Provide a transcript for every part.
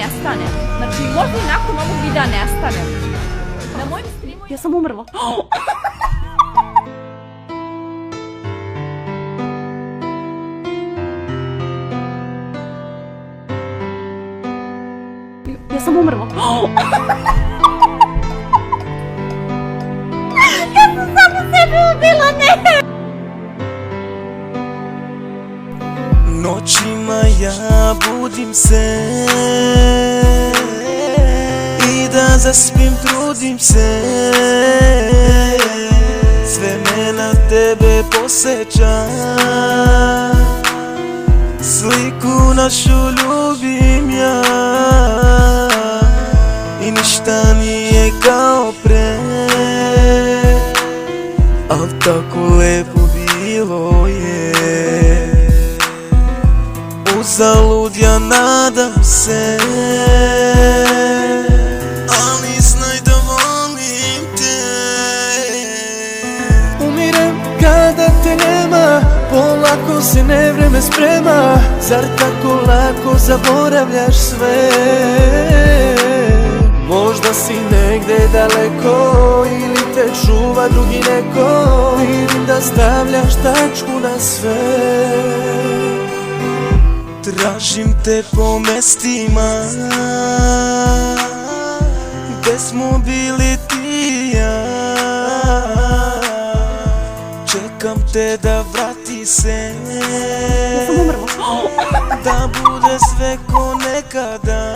nestanem. Znači, možda i nakon ovog videa nestanem. Na mojim streamu... Ja sam umrla. Ja sam umrla. Ja sam samo sebe ubila, ne! Noćima ja budim se i da zaspim trudim se. Sve me na tebe poseća, sliku našu ljubim ja. I ništa nije kao pre, al tako lepo bilo je. Uzalud ja nadam se, ali znaj da volim te. Umirem kada te nema, polako se nevreme sprema. Zar tako lako zaboravljaš sve? Možda si negde daleko ili te čuva drugi neko. Vidim da stavljaš tačku na sve. Tražim te po mestima gde smo bili ti i ja. Čekam te da vrati se, da bude sve ko nekada.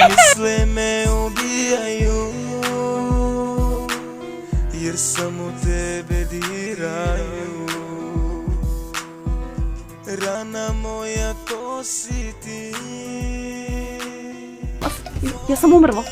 Misle me ubijaju, jer samo tebe diraju. Rana moja, to si ti. Ja sam umrla.